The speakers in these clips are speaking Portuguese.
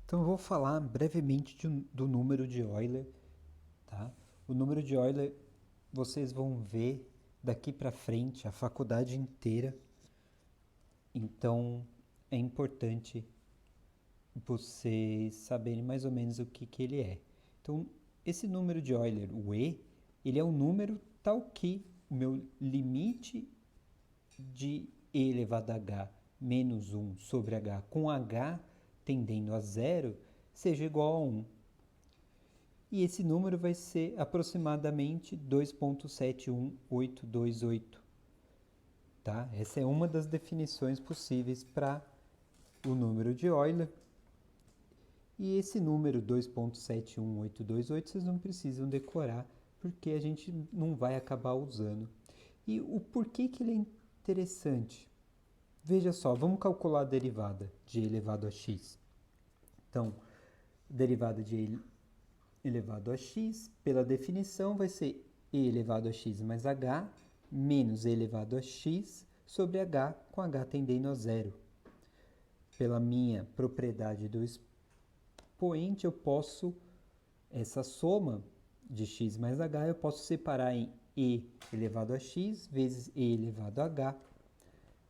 Então eu vou falar brevemente do número de Euler, tá? O número de Euler vocês vão ver daqui para frente a faculdade inteira. Então é importante vocês saberem mais ou menos o que ele é. Então esse número de Euler, o E, ele é um número tal que o meu limite de E elevado a h menos 1 sobre h com h tendendo a zero seja igual a 1. E esse número vai ser aproximadamente 2,71828. Tá? Essa é uma das definições possíveis para o número de Euler. E esse número 2,71828 vocês não precisam decorar, porque a gente não vai acabar usando. E o porquê que ele é interessante? Veja só, vamos calcular a derivada de e elevado a x. Então, derivada de e elevado a x, pela definição, vai ser e elevado a x mais h menos e elevado a x sobre h, com h tendendo a zero. Pela minha propriedade do expoente, eu posso, essa soma de x mais h, eu posso separar em e elevado a x vezes e elevado a h.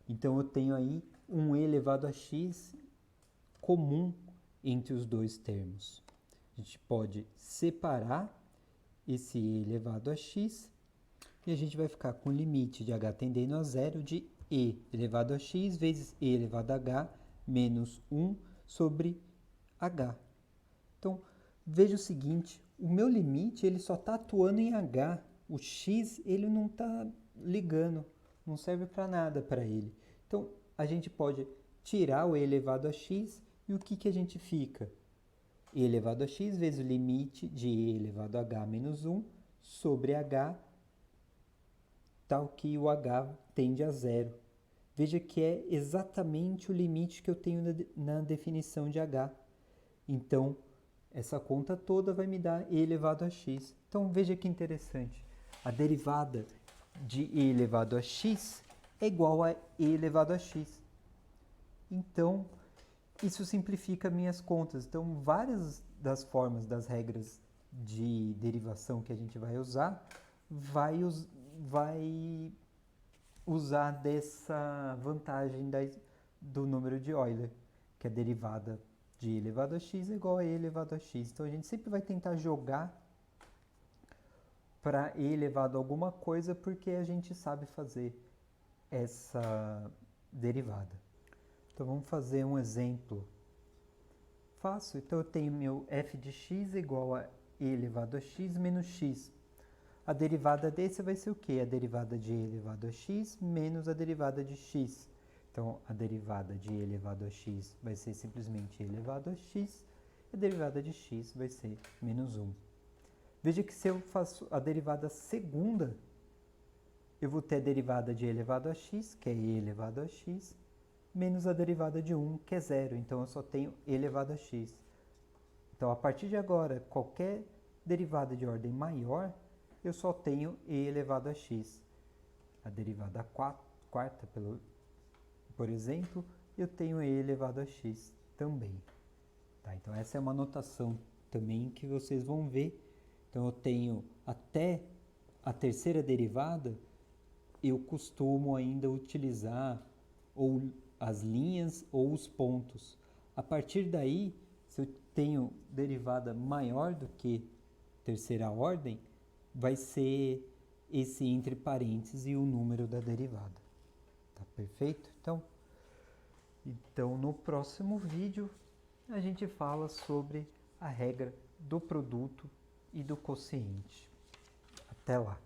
Então, eu tenho aí um e elevado a x comum entre os dois termos. A gente pode separar esse e elevado a x e a gente vai ficar com o limite de h tendendo a zero de e elevado a x vezes e elevado a h menos 1 sobre h. Então, veja o seguinte, o meu limite ele só está atuando em h, o x ele não está ligando, não serve para nada para ele. Então, a gente pode tirar o e elevado a x e o que a gente fica? E elevado a x vezes o limite de e elevado a h menos 1 sobre h, tal que o h tende a zero. Veja que é exatamente o limite que eu tenho na definição de h. Então, essa conta toda vai me dar e elevado a x. Então, veja que interessante. A derivada de e elevado a x é igual a e elevado a x. Então, isso simplifica minhas contas. Então, várias das formas das regras de derivação que a gente vai usar, vai usar dessa vantagem do número de Euler, que a derivada de e elevado a x é igual a e elevado a x. Então, a gente sempre vai tentar jogar para e elevado a alguma coisa, porque a gente sabe fazer essa derivada. Então, vamos fazer um exemplo fácil. Então, eu tenho meu f de x igual a e elevado a x menos x. A derivada desse vai ser o quê? A derivada de e elevado a x menos a derivada de x. Então, a derivada de e elevado a x vai ser simplesmente e elevado a x. E a derivada de x vai ser menos 1. Veja que se eu faço a derivada segunda, eu vou ter a derivada de e elevado a x, que é e elevado a x, menos a derivada de 1, que é zero. Então, eu só tenho e elevado a x. Então, a partir de agora, qualquer derivada de ordem maior, eu só tenho e elevado a x. A derivada quarta, por exemplo, eu tenho e elevado a x também. Tá? Então, essa é uma notação também que vocês vão ver. Então, eu tenho até a terceira derivada, eu costumo ainda utilizar ou as linhas ou os pontos. A partir daí, se eu tenho derivada maior do que terceira ordem, vai ser esse entre parênteses e o número da derivada. Tá perfeito? Então, no próximo vídeo, a gente fala sobre a regra do produto e do quociente. Até lá!